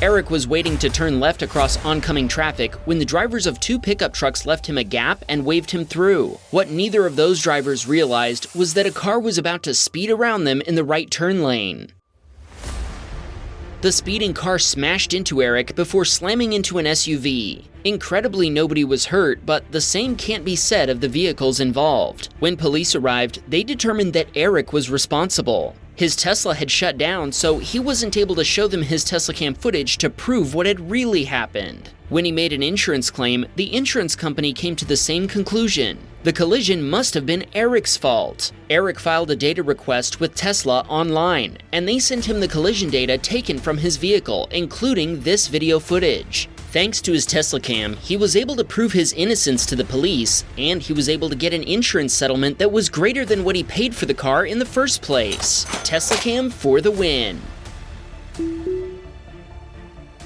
Eric was waiting to turn left across oncoming traffic when the drivers of 2 pickup trucks left him a gap and waved him through. What neither of those drivers realized was that a car was about to speed around them in the right turn lane. The speeding car smashed into Eric before slamming into an SUV. Incredibly, nobody was hurt, but the same can't be said of the vehicles involved. When police arrived, they determined that Eric was responsible. His Tesla had shut down, so he wasn't able to show them his Teslacam footage to prove what had really happened. When he made an insurance claim, the insurance company came to the same conclusion. The collision must have been Eric's fault. Eric filed a data request with Tesla online, and they sent him the collision data taken from his vehicle, including this video footage. Thanks to his Teslacam, he was able to prove his innocence to the police, and he was able to get an insurance settlement that was greater than what he paid for the car in the first place. Teslacam for the win.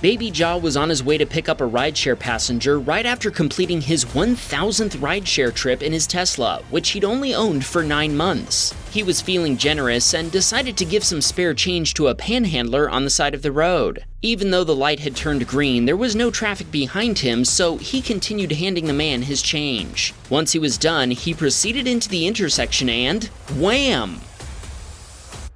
Baby Jaw was on his way to pick up a rideshare passenger right after completing his 1,000th rideshare trip in his Tesla, which he'd only owned for 9 months. He was feeling generous and decided to give some spare change to a panhandler on the side of the road. Even though the light had turned green, there was no traffic behind him, so he continued handing the man his change. Once he was done, he proceeded into the intersection and wham!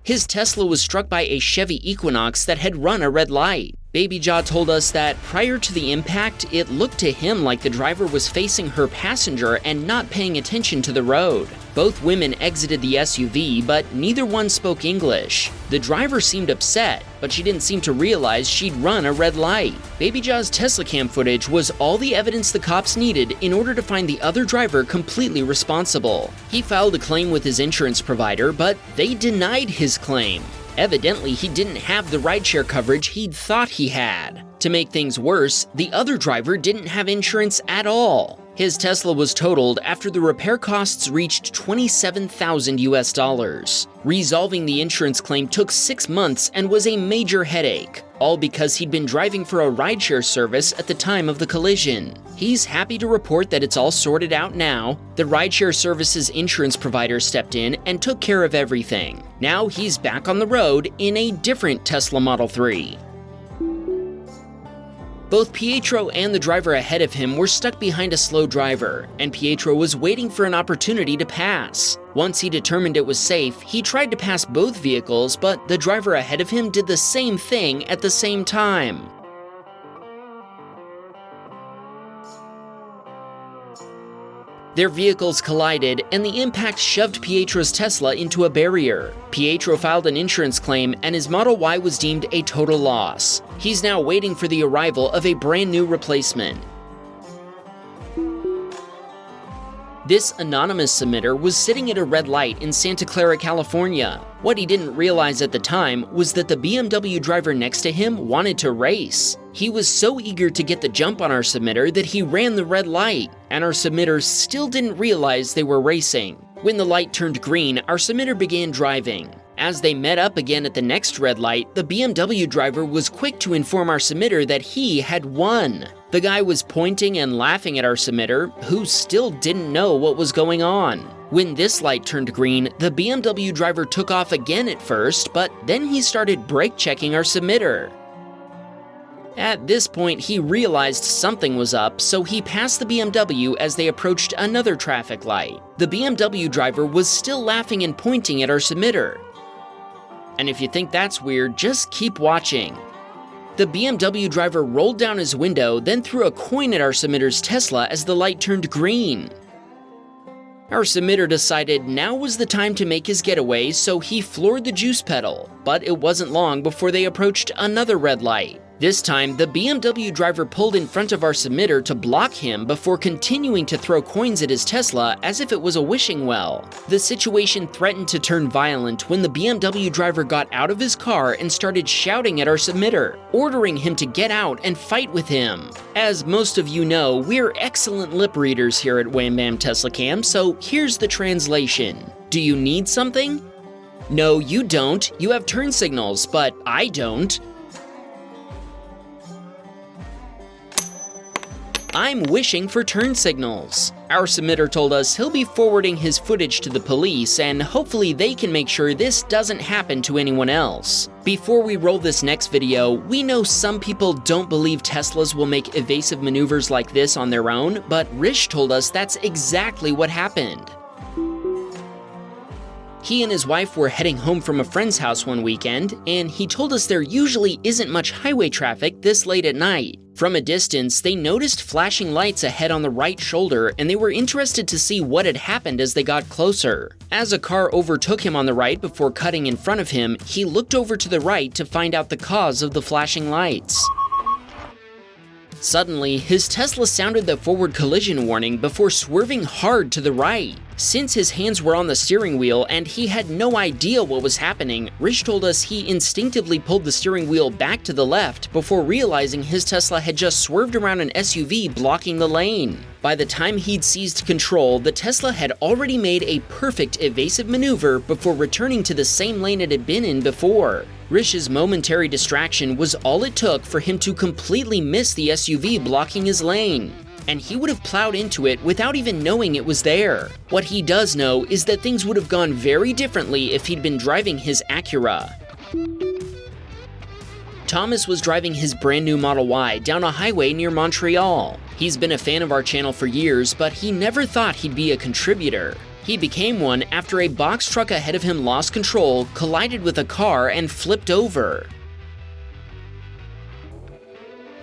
His Tesla was struck by a Chevy Equinox that had run a red light. Baby Jaw told us that prior to the impact, it looked to him like the driver was facing her passenger and not paying attention to the road. Both women exited the SUV, but neither one spoke English. The driver seemed upset, but she didn't seem to realize she'd run a red light. Baby Jaw's Teslacam footage was all the evidence the cops needed in order to find the other driver completely responsible. He filed a claim with his insurance provider, but they denied his claim. Evidently, he didn't have the rideshare coverage he'd thought he had. To make things worse, the other driver didn't have insurance at all. His Tesla was totaled after the repair costs reached $27,000. Resolving the insurance claim took 6 months and was a major headache, all because he'd been driving for a rideshare service at the time of the collision. He's happy to report that it's all sorted out now. The rideshare service's insurance provider stepped in and took care of everything. Now he's back on the road in a different Tesla Model 3. Both Pietro and the driver ahead of him were stuck behind a slow driver, and Pietro was waiting for an opportunity to pass. Once he determined it was safe, he tried to pass both vehicles, but the driver ahead of him did the same thing at the same time. Their vehicles collided, and the impact shoved Pietro's Tesla into a barrier. Pietro filed an insurance claim, and his Model Y was deemed a total loss. He's now waiting for the arrival of a brand new replacement. This anonymous submitter was sitting at a red light in Santa Clara, California. What he didn't realize at the time was that the BMW driver next to him wanted to race. He was so eager to get the jump on our submitter that he ran the red light, and our submitter still didn't realize they were racing. When the light turned green, our submitter began driving. As they met up again at the next red light, the BMW driver was quick to inform our submitter that he had won. The guy was pointing and laughing at our submitter, who still didn't know what was going on. When this light turned green, the BMW driver took off again at first, but then he started brake checking our submitter. At this point, he realized something was up, so he passed the BMW as they approached another traffic light. The BMW driver was still laughing and pointing at our submitter. And if you think that's weird, just keep watching. The BMW driver rolled down his window, then threw a coin at our submitter's Tesla as the light turned green. Our submitter decided now was the time to make his getaway, so he floored the juice pedal, but it wasn't long before they approached another red light. This time, the BMW driver pulled in front of our submitter to block him before continuing to throw coins at his Tesla as if it was a wishing well. The situation threatened to turn violent when the BMW driver got out of his car and started shouting at our submitter, ordering him to get out and fight with him. As most of you know, we're excellent lip readers here at Wham Baam Teslacam, so here's the translation. Do you need something? No, you don't. You have turn signals, but I don't. I'm wishing for turn signals. Our submitter told us he'll be forwarding his footage to the police, and hopefully they can make sure this doesn't happen to anyone else. Before we roll this next video, we know some people don't believe Teslas will make evasive maneuvers like this on their own, but Rish told us that's exactly what happened. He and his wife were heading home from a friend's house one weekend, and he told us there usually isn't much highway traffic this late at night. From a distance, they noticed flashing lights ahead on the right shoulder, and they were interested to see what had happened as they got closer. As a car overtook him on the right before cutting in front of him, he looked over to the right to find out the cause of the flashing lights. Suddenly, his Tesla sounded the forward collision warning before swerving hard to the right. Since his hands were on the steering wheel and he had no idea what was happening, Rish told us he instinctively pulled the steering wheel back to the left before realizing his Tesla had just swerved around an SUV blocking the lane. By the time he'd seized control, the Tesla had already made a perfect evasive maneuver before returning to the same lane it had been in before. Rish's momentary distraction was all it took for him to completely miss the SUV blocking his lane, and he would have plowed into it without even knowing it was there. What he does know is that things would have gone very differently if he'd been driving his Acura. Thomas was driving his brand new Model Y down a highway near Montreal. He's been a fan of our channel for years, but he never thought he'd be a contributor. He became one after a box truck ahead of him lost control, collided with a car, and flipped over.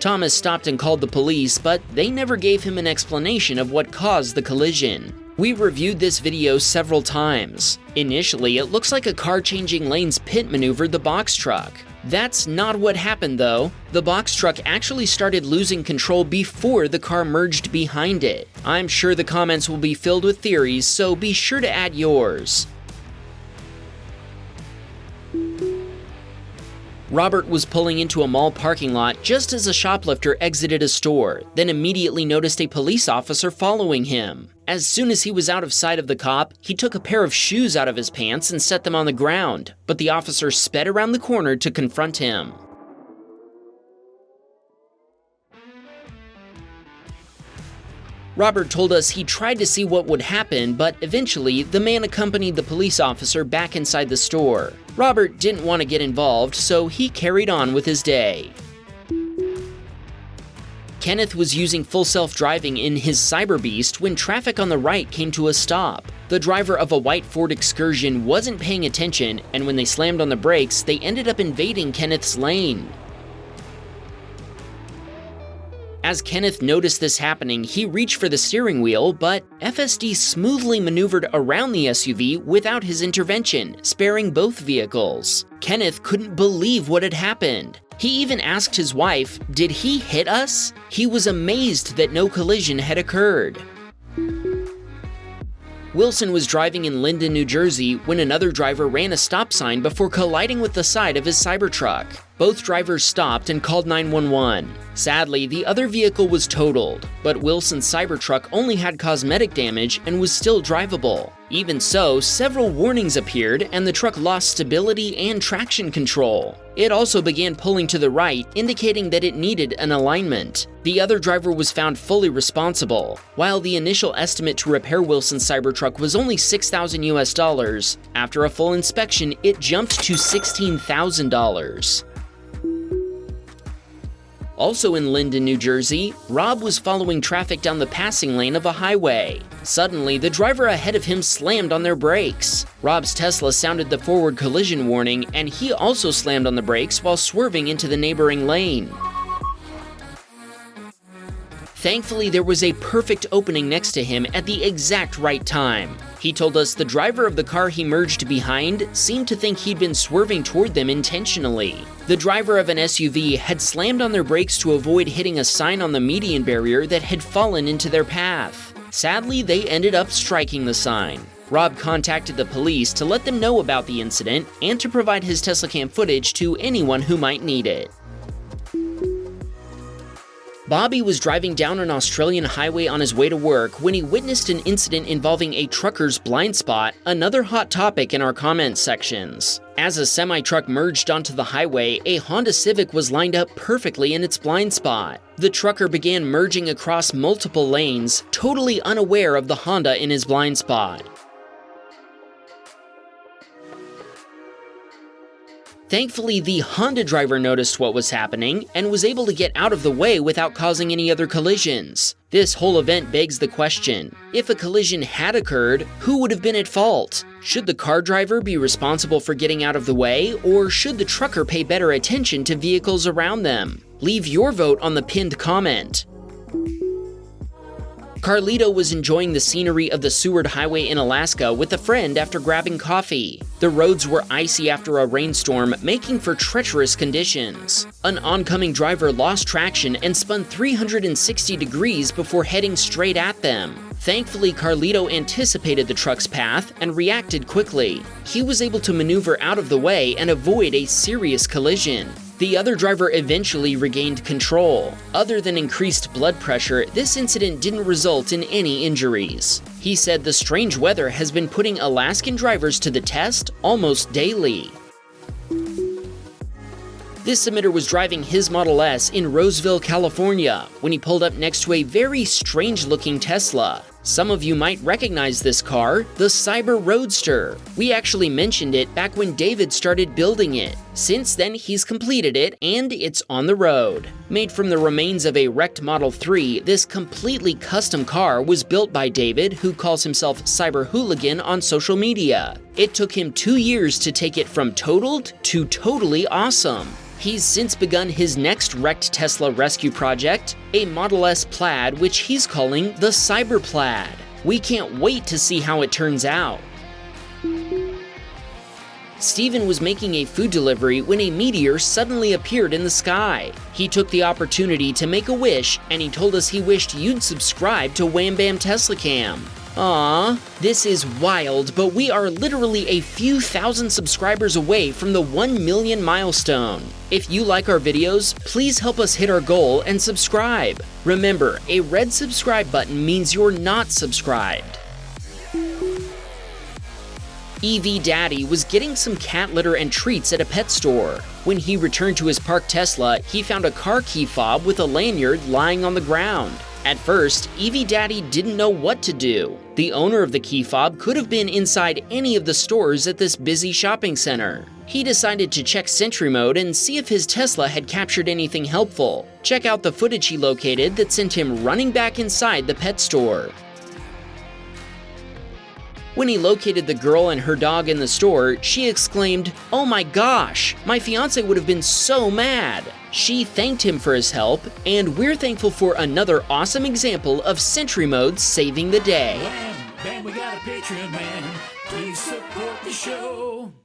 Thomas stopped and called the police, but they never gave him an explanation of what caused the collision. We reviewed this video several times. Initially, it looks like a car changing lanes pit maneuvered the box truck. That's not what happened though. The box truck actually started losing control before the car merged behind it. I'm sure the comments will be filled with theories, so be sure to add yours. Robert was pulling into a mall parking lot just as a shoplifter exited a store, then immediately noticed a police officer following him. As soon as he was out of sight of the cop, he took a pair of shoes out of his pants and set them on the ground, but the officer sped around the corner to confront him. Robert told us he tried to see what would happen, but eventually the man accompanied the police officer back inside the store. Robert didn't want to get involved, so he carried on with his day. Kenneth was using full self-driving in his Cyberbeast when traffic on the right came to a stop. The driver of a white Ford Excursion wasn't paying attention, and when they slammed on the brakes, they ended up invading Kenneth's lane. As Kenneth noticed this happening, he reached for the steering wheel, but FSD smoothly maneuvered around the SUV without his intervention, sparing both vehicles. Kenneth couldn't believe what had happened. He even asked his wife, "Did he hit us?" He was amazed that no collision had occurred. Wilson was driving in Linden, New Jersey when another driver ran a stop sign before colliding with the side of his Cybertruck. Both drivers stopped and called 911. Sadly, the other vehicle was totaled, but Wilson's Cybertruck only had cosmetic damage and was still drivable. Even so, several warnings appeared and the truck lost stability and traction control. It also began pulling to the right, indicating that it needed an alignment. The other driver was found fully responsible. While the initial estimate to repair Wilson's Cybertruck was only $6,000 US, after a full inspection, it jumped to $16,000. Also in Linden, New Jersey, Rob was following traffic down the passing lane of a highway. Suddenly, the driver ahead of him slammed on their brakes. Rob's Tesla sounded the forward collision warning, and he also slammed on the brakes while swerving into the neighboring lane. Thankfully, there was a perfect opening next to him at the exact right time. He told us the driver of the car he merged behind seemed to think he'd been swerving toward them intentionally. The driver of an SUV had slammed on their brakes to avoid hitting a sign on the median barrier that had fallen into their path. Sadly, they ended up striking the sign. Rob contacted the police to let them know about the incident and to provide his Teslacam footage to anyone who might need it. Bobby was driving down an Australian highway on his way to work when he witnessed an incident involving a trucker's blind spot, another hot topic in our comment sections. As a semi-truck merged onto the highway, a Honda Civic was lined up perfectly in its blind spot. The trucker began merging across multiple lanes, totally unaware of the Honda in his blind spot. Thankfully, the Honda driver noticed what was happening and was able to get out of the way without causing any other collisions. This whole event begs the question, if a collision had occurred, who would have been at fault? Should the car driver be responsible for getting out of the way, or should the trucker pay better attention to vehicles around them? Leave your vote on the pinned comment. Carlito was enjoying the scenery of the Seward Highway in Alaska with a friend after grabbing coffee. The roads were icy after a rainstorm, making for treacherous conditions. An oncoming driver lost traction and spun 360 degrees before heading straight at them. Thankfully, Carlito anticipated the truck's path and reacted quickly. He was able to maneuver out of the way and avoid a serious collision. The other driver eventually regained control. Other than increased blood pressure, this incident didn't result in any injuries. He said the strange weather has been putting Alaskan drivers to the test almost daily. This submitter was driving his Model S in Roseville, California, when he pulled up next to a very strange-looking Tesla. Some of you might recognize this car, the Cyber Roadster. We actually mentioned it back when David started building it. Since then, he's completed it, and it's on the road. Made from the remains of a wrecked Model 3, this completely custom car was built by David, who calls himself Cyber Hooligan on social media. It took him 2 years to take it from totaled to totally awesome. He's since begun his next wrecked Tesla rescue project, a Model S Plaid, which he's calling the Cyber Plaid. We can't wait to see how it turns out. Steven was making a food delivery when a meteor suddenly appeared in the sky. He took the opportunity to make a wish, and he told us he wished you'd subscribe to Wham Baam Teslacam. Aww, this is wild, but we are literally a few thousand subscribers away from the 1 million milestone. If you like our videos, please help us hit our goal and subscribe. Remember, a red subscribe button means you're not subscribed. EV Daddy was getting some cat litter and treats at a pet store. When he returned to his parked Tesla, he found a car key fob with a lanyard lying on the ground. At first, EV Daddy didn't know what to do. The owner of the key fob could have been inside any of the stores at this busy shopping center. He decided to check Sentry mode and see if his Tesla had captured anything helpful. Check out the footage he located that sent him running back inside the pet store. When he located the girl and her dog in the store, she exclaimed, "Oh my gosh, my fiance would have been so mad." She thanked him for his help, and we're thankful for another awesome example of Sentry mode saving the day. Wham Bam, we got a Patreon man. Please support the show.